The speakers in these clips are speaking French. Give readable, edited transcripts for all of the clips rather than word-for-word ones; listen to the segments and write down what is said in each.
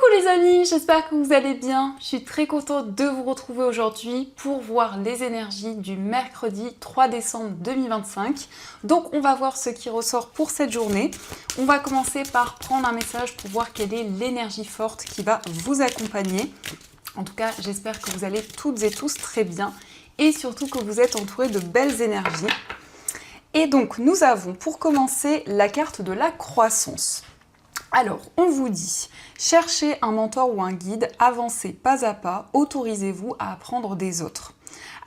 les amis, j'espère que vous allez bien. Je suis très contente de vous retrouver aujourd'hui pour voir les énergies du mercredi 3 décembre 2025. Donc on va voir ce qui ressort pour cette journée. On va commencer par prendre un message pour voir quelle est l'énergie forte qui va vous accompagner. En tout cas, j'espère que vous allez toutes et tous très bien et surtout que vous êtes entourés de belles énergies. Et donc nous avons pour commencer la carte de la croissance. Alors, on vous dit, cherchez un mentor ou un guide, avancez pas à pas, autorisez-vous à apprendre des autres.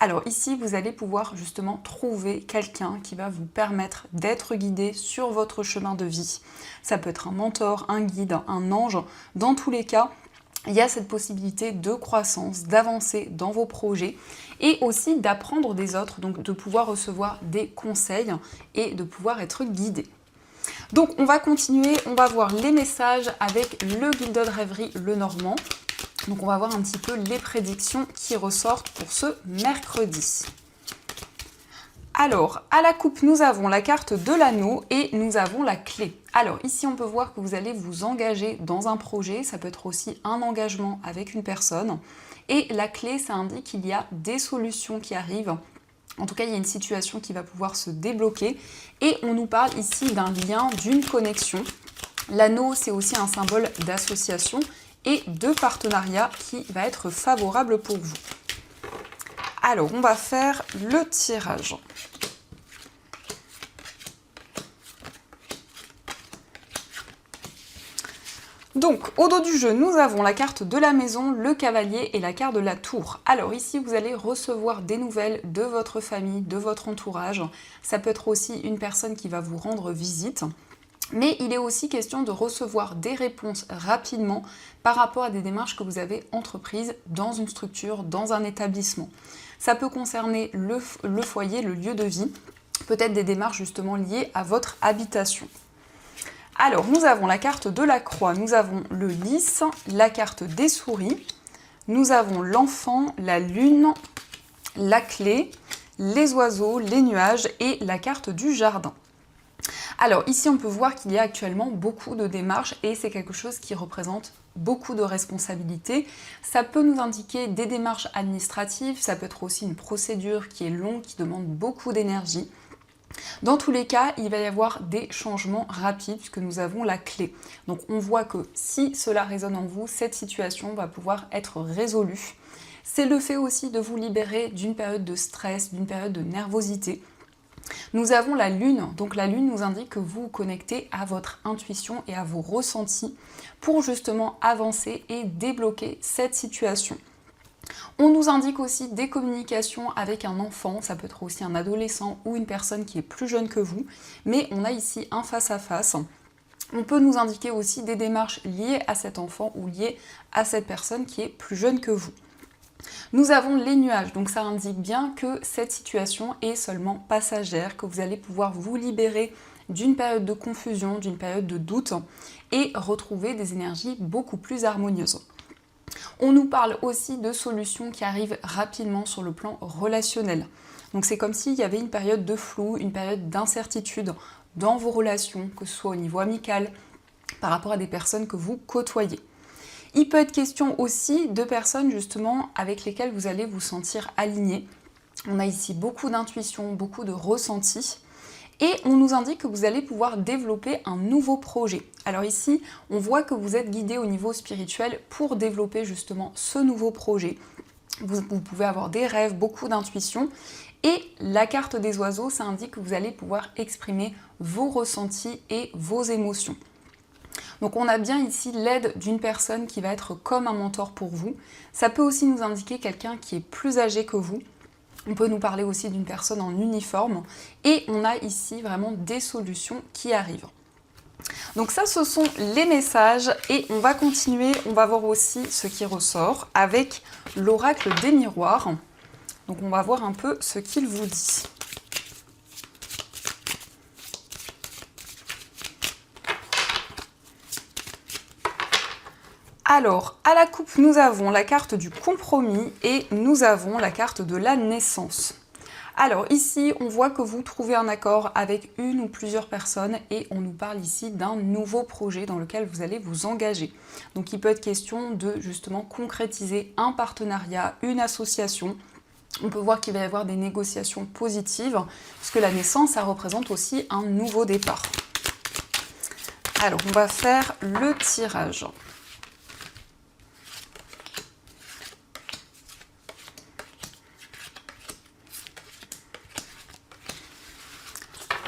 Alors ici, vous allez pouvoir justement trouver quelqu'un qui va vous permettre d'être guidé sur votre chemin de vie. Ça peut être un mentor, un guide, un ange. Dans tous les cas, il y a cette possibilité de croissance, d'avancer dans vos projets et aussi d'apprendre des autres, donc de pouvoir recevoir des conseils et de pouvoir être guidé. Donc on va continuer, on va voir les messages avec le Gilded Rêverie Lenormand. Donc on va voir un petit peu les prédictions qui ressortent pour ce mercredi. Alors, à la coupe, nous avons la carte de l'anneau et nous avons la clé. Alors ici, on peut voir que vous allez vous engager dans un projet, ça peut être aussi un engagement avec une personne. Et la clé, ça indique qu'il y a des solutions qui arrivent. En tout cas, il y a une situation qui va pouvoir se débloquer et on nous parle ici d'un lien, d'une connexion. L'anneau, c'est aussi un symbole d'association et de partenariat qui va être favorable pour vous. Alors, on va faire le tirage. Donc, au dos du jeu, nous avons la carte de la maison, le cavalier et la carte de la tour. Alors ici, vous allez recevoir des nouvelles de votre famille, de votre entourage. Ça peut être aussi une personne qui va vous rendre visite. Mais il est aussi question de recevoir des réponses rapidement par rapport à des démarches que vous avez entreprises dans une structure, dans un établissement. Ça peut concerner le foyer, le lieu de vie, peut-être des démarches justement liées à votre habitation. Alors, nous avons la carte de la croix, nous avons le lys, la carte des souris, nous avons l'enfant, la lune, la clé, les oiseaux, les nuages et la carte du jardin. Alors ici, on peut voir qu'il y a actuellement beaucoup de démarches et c'est quelque chose qui représente beaucoup de responsabilités. Ça peut nous indiquer des démarches administratives, ça peut être aussi une procédure qui est longue, qui demande beaucoup d'énergie. Dans tous les cas, il va y avoir des changements rapides puisque nous avons la clé. Donc on voit que si cela résonne en vous, cette situation va pouvoir être résolue. C'est le fait aussi de vous libérer d'une période de stress, d'une période de nervosité. Nous avons la lune, donc la lune nous indique que vous vous connectez à votre intuition et à vos ressentis pour justement avancer et débloquer cette situation. On nous indique aussi des communications avec un enfant, ça peut être aussi un adolescent ou une personne qui est plus jeune que vous, mais on a ici un face-à-face. On peut nous indiquer aussi des démarches liées à cet enfant ou liées à cette personne qui est plus jeune que vous. Nous avons les nuages, donc ça indique bien que cette situation est seulement passagère, que vous allez pouvoir vous libérer d'une période de confusion, d'une période de doute et retrouver des énergies beaucoup plus harmonieuses. On nous parle aussi de solutions qui arrivent rapidement sur le plan relationnel. Donc c'est comme s'il y avait une période de flou, une période d'incertitude dans vos relations, que ce soit au niveau amical, par rapport à des personnes que vous côtoyez. Il peut être question aussi de personnes justement avec lesquelles vous allez vous sentir aligné. On a ici beaucoup d'intuition, beaucoup de ressenti. Et on nous indique que vous allez pouvoir développer un nouveau projet. Alors ici, on voit que vous êtes guidé au niveau spirituel pour développer justement ce nouveau projet. Vous pouvez avoir des rêves, beaucoup d'intuition. Et la carte des oiseaux, ça indique que vous allez pouvoir exprimer vos ressentis et vos émotions. Donc on a bien ici l'aide d'une personne qui va être comme un mentor pour vous. Ça peut aussi nous indiquer quelqu'un qui est plus âgé que vous. On peut nous parler aussi d'une personne en uniforme et on a ici vraiment des solutions qui arrivent. Donc ça, ce sont les messages et on va continuer, on va voir aussi ce qui ressort avec l'oracle des miroirs. Donc on va voir un peu ce qu'il vous dit. Alors, à la coupe, nous avons la carte du compromis et nous avons la carte de la naissance. Alors ici, on voit que vous trouvez un accord avec une ou plusieurs personnes et on nous parle ici d'un nouveau projet dans lequel vous allez vous engager. Donc il peut être question de justement concrétiser un partenariat, une association. On peut voir qu'il va y avoir des négociations positives, puisque la naissance, ça représente aussi un nouveau départ. Alors, on va faire le tirage.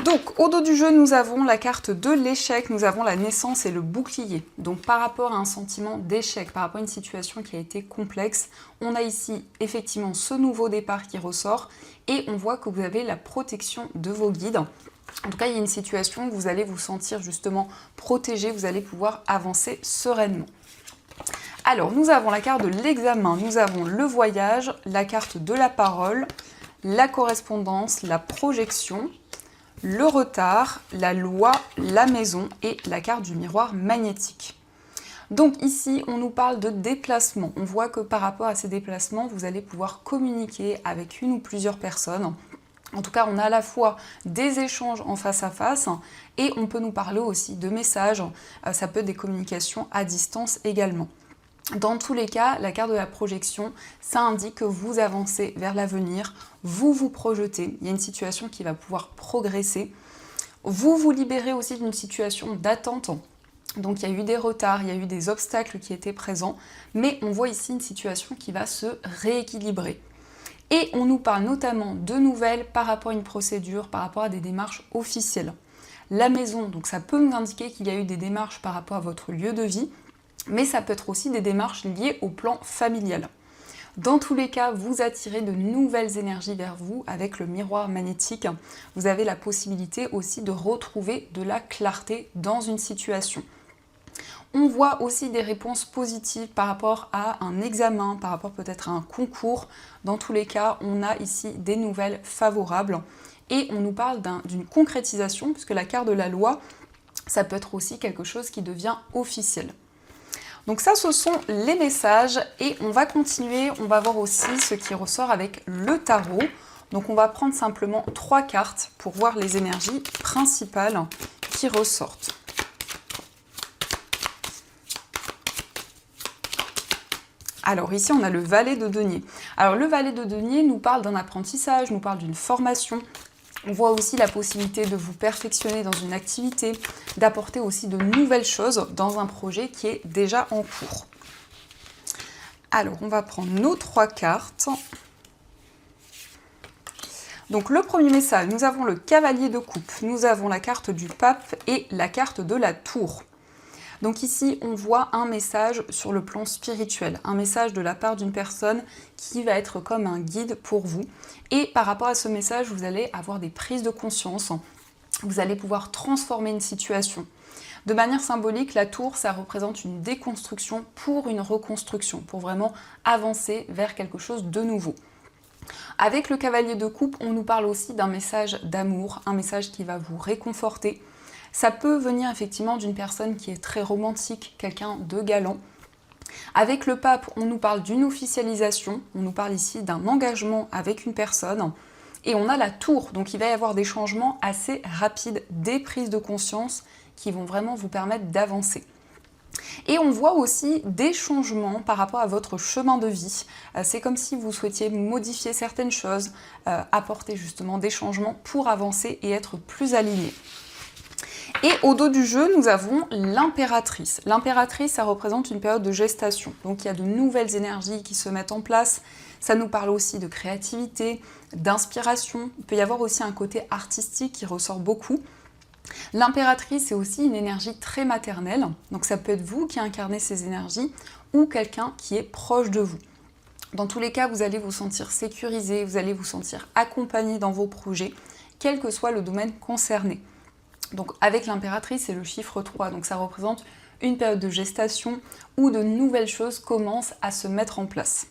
Donc, au dos du jeu, nous avons la carte de l'échec, nous avons la naissance et le bouclier. Donc, par rapport à un sentiment d'échec, par rapport à une situation qui a été complexe, on a ici effectivement ce nouveau départ qui ressort et on voit que vous avez la protection de vos guides. En tout cas, il y a une situation où vous allez vous sentir justement protégé, vous allez pouvoir avancer sereinement. Alors, nous avons la carte de l'examen, nous avons le voyage, la carte de la parole, la correspondance, la projection, le retard, la loi, la maison et la carte du miroir magnétique. Donc ici, on nous parle de déplacement. On voit que par rapport à ces déplacements, vous allez pouvoir communiquer avec une ou plusieurs personnes. En tout cas, on a à la fois des échanges en face à face et on peut nous parler aussi de messages. Ça peut être des communications à distance également. Dans tous les cas, la carte de la projection, ça indique que vous avancez vers l'avenir, vous vous projetez, il y a une situation qui va pouvoir progresser. Vous vous libérez aussi d'une situation d'attente. Donc il y a eu des retards, il y a eu des obstacles qui étaient présents, mais on voit ici une situation qui va se rééquilibrer. Et on nous parle notamment de nouvelles par rapport à une procédure, par rapport à des démarches officielles. La maison, donc ça peut nous indiquer qu'il y a eu des démarches par rapport à votre lieu de vie, mais ça peut être aussi des démarches liées au plan familial. Dans tous les cas, vous attirez de nouvelles énergies vers vous avec le miroir magnétique. Vous avez la possibilité aussi de retrouver de la clarté dans une situation. On voit aussi des réponses positives par rapport à un examen, par rapport peut-être à un concours. Dans tous les cas, on a ici des nouvelles favorables et on nous parle d'une concrétisation puisque la carte de la loi, ça peut être aussi quelque chose qui devient officiel. Donc ça, ce sont les messages et on va continuer, on va voir aussi ce qui ressort avec le tarot. Donc on va prendre simplement 3 cartes pour voir les énergies principales qui ressortent. Alors ici, on a le valet de denier. Alors le valet de denier nous parle d'un apprentissage, nous parle d'une formation. On voit aussi la possibilité de vous perfectionner dans une activité, d'apporter aussi de nouvelles choses dans un projet qui est déjà en cours. Alors, on va prendre nos 3 cartes. Donc, le premier message, nous avons le cavalier de coupe, nous avons la carte du pape et la carte de la tour. Donc ici, on voit un message sur le plan spirituel, un message de la part d'une personne qui va être comme un guide pour vous. Et par rapport à ce message, vous allez avoir des prises de conscience, vous allez pouvoir transformer une situation. De manière symbolique, la tour, ça représente une déconstruction pour une reconstruction, pour vraiment avancer vers quelque chose de nouveau. Avec le cavalier de coupe, on nous parle aussi d'un message d'amour, un message qui va vous réconforter. Ça peut venir effectivement d'une personne qui est très romantique, quelqu'un de galant. Avec le pape, on nous parle d'une officialisation, on nous parle ici d'un engagement avec une personne. Et on a la tour, donc il va y avoir des changements assez rapides, des prises de conscience qui vont vraiment vous permettre d'avancer. Et on voit aussi des changements par rapport à votre chemin de vie. C'est comme si vous souhaitiez modifier certaines choses, apporter justement des changements pour avancer et être plus aligné. Et au dos du jeu, nous avons l'impératrice. L'impératrice, ça représente une période de gestation. Donc il y a de nouvelles énergies qui se mettent en place. Ça nous parle aussi de créativité, d'inspiration. Il peut y avoir aussi un côté artistique qui ressort beaucoup. L'impératrice est aussi une énergie très maternelle. Donc ça peut être vous qui incarnez ces énergies ou quelqu'un qui est proche de vous. Dans tous les cas, vous allez vous sentir sécurisé, vous allez vous sentir accompagné dans vos projets, quel que soit le domaine concerné. Donc avec l'impératrice, c'est le chiffre 3, donc ça représente une période de gestation où de nouvelles choses commencent à se mettre en place.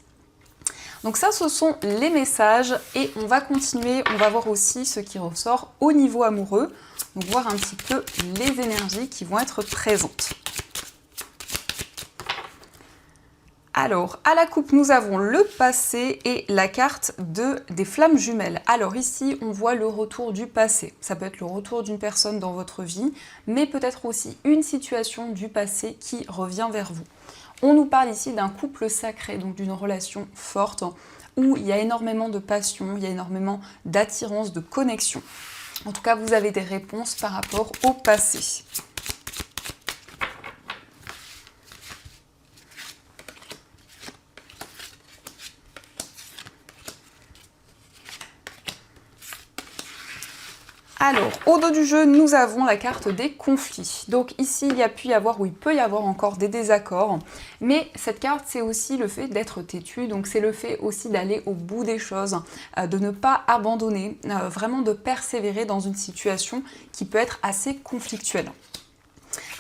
Donc ça, ce sont les messages et on va continuer, on va voir aussi ce qui ressort au niveau amoureux, donc voir un petit peu les énergies qui vont être présentes. Alors, à la coupe, nous avons le passé et la carte des flammes jumelles. Alors ici, on voit le retour du passé. Ça peut être le retour d'une personne dans votre vie, mais peut-être aussi une situation du passé qui revient vers vous. On nous parle ici d'un couple sacré, donc d'une relation forte, où il y a énormément de passion, il y a énormément d'attirance, de connexion. En tout cas, vous avez des réponses par rapport au passé. Alors, au dos du jeu, nous avons la carte des conflits. Donc ici, il peut y avoir encore des désaccords, mais cette carte, c'est aussi le fait d'être têtu, donc c'est le fait aussi d'aller au bout des choses, de ne pas abandonner, vraiment de persévérer dans une situation qui peut être assez conflictuelle.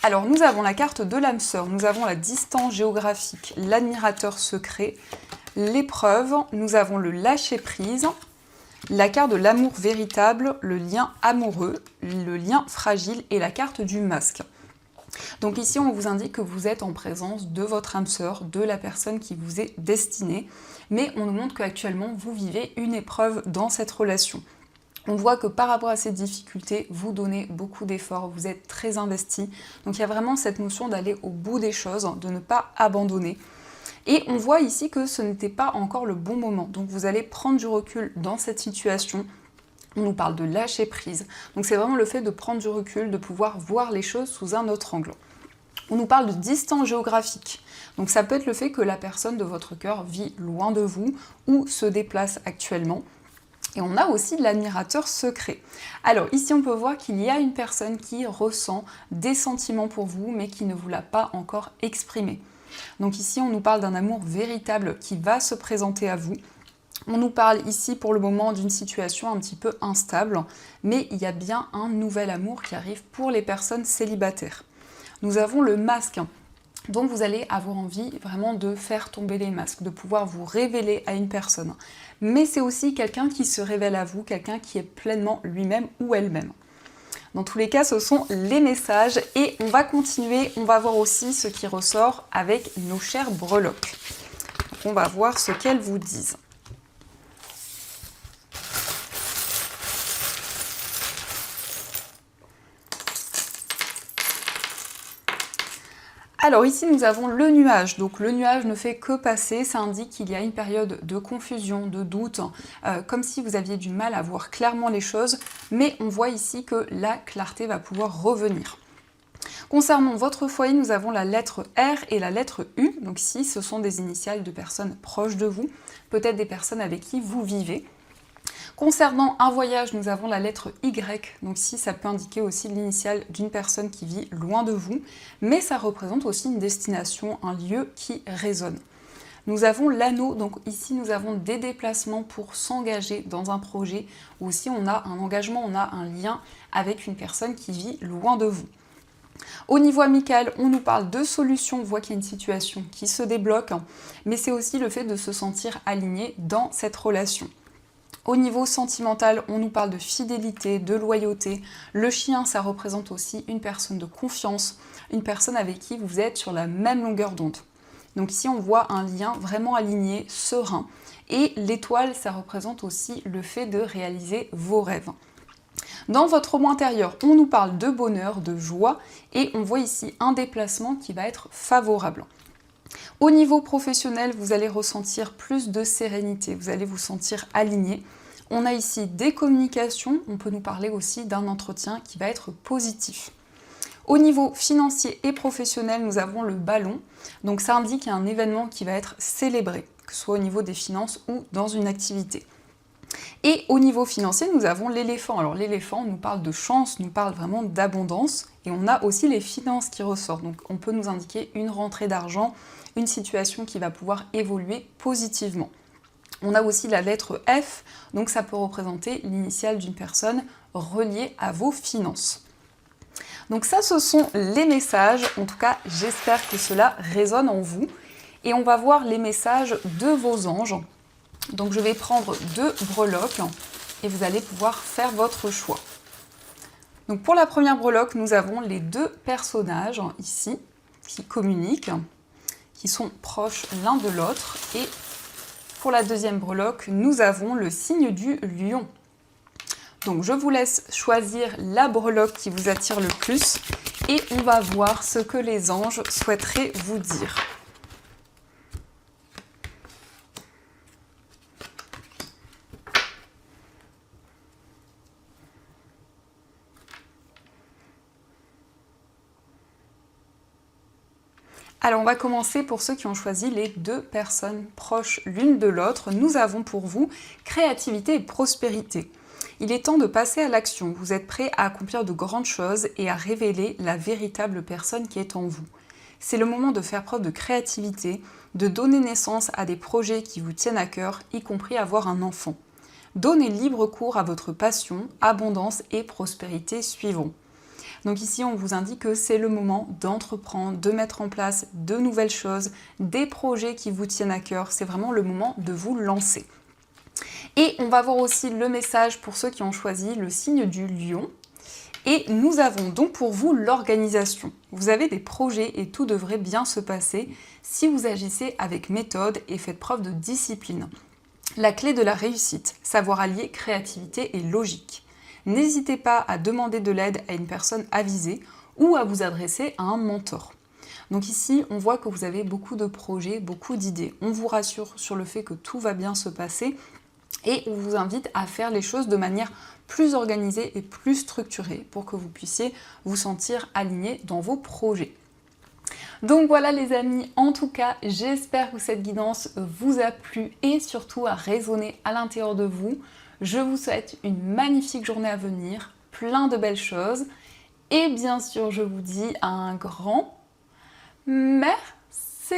Alors, nous avons la carte de l'âme sœur, nous avons la distance géographique, l'admirateur secret, l'épreuve, nous avons le lâcher-prise, la carte de l'amour véritable, le lien amoureux, le lien fragile et la carte du masque. Donc ici, on vous indique que vous êtes en présence de votre âme sœur, de la personne qui vous est destinée, mais on nous montre qu'actuellement, vous vivez une épreuve dans cette relation. On voit que par rapport à ces difficultés, vous donnez beaucoup d'efforts, vous êtes très investi. Donc il y a vraiment cette notion d'aller au bout des choses, de ne pas abandonner. Et on voit ici que ce n'était pas encore le bon moment. Donc vous allez prendre du recul dans cette situation. On nous parle de lâcher prise. Donc c'est vraiment le fait de prendre du recul, de pouvoir voir les choses sous un autre angle. On nous parle de distance géographique. Donc ça peut être le fait que la personne de votre cœur vit loin de vous ou se déplace actuellement. Et on a aussi l'admirateur secret. Alors ici on peut voir qu'il y a une personne qui ressent des sentiments pour vous mais qui ne vous l'a pas encore exprimé. Donc ici on nous parle d'un amour véritable qui va se présenter à vous. On nous parle ici pour le moment d'une situation un petit peu instable, mais il y a bien un nouvel amour qui arrive pour les personnes célibataires. Nous avons le masque. Donc vous allez avoir envie vraiment de faire tomber les masques, de pouvoir vous révéler à une personne. Mais c'est aussi quelqu'un qui se révèle à vous, quelqu'un qui est pleinement lui-même ou elle-même. Dans tous les cas, ce sont les messages et on va continuer, on va voir aussi ce qui ressort avec nos chères breloques. Donc on va voir ce qu'elles vous disent. Alors ici nous avons le nuage, donc le nuage ne fait que passer, ça indique qu'il y a une période de confusion, de doute, comme si vous aviez du mal à voir clairement les choses, mais on voit ici que la clarté va pouvoir revenir. Concernant votre foyer, nous avons la lettre R et la lettre U, donc ici ce sont des initiales de personnes proches de vous, peut-être des personnes avec qui vous vivez. Concernant un voyage, nous avons la lettre Y, donc ici ça peut indiquer aussi l'initiale d'une personne qui vit loin de vous, mais ça représente aussi une destination, un lieu qui résonne. Nous avons l'anneau, donc ici nous avons des déplacements pour s'engager dans un projet, ou aussi on a un engagement, on a un lien avec une personne qui vit loin de vous. Au niveau amical, on nous parle de solutions, on voit qu'il y a une situation qui se débloque, mais c'est aussi le fait de se sentir aligné dans cette relation. Au niveau sentimental, on nous parle de fidélité, de loyauté. Le chien, ça représente aussi une personne de confiance, une personne avec qui vous êtes sur la même longueur d'onde. Donc ici, on voit un lien vraiment aligné, serein. Et l'étoile, ça représente aussi le fait de réaliser vos rêves. Dans votre roman intérieur, on nous parle de bonheur, de joie, et on voit ici un déplacement qui va être favorable. Au niveau professionnel, vous allez ressentir plus de sérénité, vous allez vous sentir aligné. On a ici des communications, on peut nous parler aussi d'un entretien qui va être positif. Au niveau financier et professionnel, nous avons le ballon, donc ça indique un événement qui va être célébré, que ce soit au niveau des finances ou dans une activité. Et au niveau financier, nous avons l'éléphant. Alors l'éléphant nous parle de chance, nous parle vraiment d'abondance. Et on a aussi les finances qui ressortent. Donc on peut nous indiquer une rentrée d'argent, une situation qui va pouvoir évoluer positivement. On a aussi la lettre F, donc ça peut représenter l'initiale d'une personne reliée à vos finances. Donc ça, ce sont les messages. En tout cas, j'espère que cela résonne en vous. Et on va voir les messages de vos anges. Donc je vais prendre 2 breloques et vous allez pouvoir faire votre choix. Donc pour la première breloque, nous avons les 2 personnages ici qui communiquent, qui sont proches l'un de l'autre. Et pour la deuxième breloque, nous avons le signe du lion. Donc je vous laisse choisir la breloque qui vous attire le plus et on va voir ce que les anges souhaiteraient vous dire. Alors on va commencer pour ceux qui ont choisi les deux personnes proches l'une de l'autre. Nous avons pour vous créativité et prospérité. Il est temps de passer à l'action. Vous êtes prêts à accomplir de grandes choses et à révéler la véritable personne qui est en vous. C'est le moment de faire preuve de créativité, de donner naissance à des projets qui vous tiennent à cœur, y compris avoir un enfant. Donnez libre cours à votre passion, abondance et prospérité suivront. Donc ici, on vous indique que c'est le moment d'entreprendre, de mettre en place de nouvelles choses, des projets qui vous tiennent à cœur. C'est vraiment le moment de vous lancer. Et on va voir aussi le message pour ceux qui ont choisi le signe du lion. Et nous avons donc pour vous l'organisation. Vous avez des projets et tout devrait bien se passer si vous agissez avec méthode et faites preuve de discipline. La clé de la réussite, savoir allier créativité et logique. N'hésitez pas à demander de l'aide à une personne avisée ou à vous adresser à un mentor. Donc ici, on voit que vous avez beaucoup de projets, beaucoup d'idées. On vous rassure sur le fait que tout va bien se passer et on vous invite à faire les choses de manière plus organisée et plus structurée pour que vous puissiez vous sentir aligné dans vos projets. Donc voilà les amis, en tout cas, j'espère que cette guidance vous a plu et surtout a résonné à l'intérieur de vous. Je vous souhaite une magnifique journée à venir, plein de belles choses. Et bien sûr, je vous dis un grand merci.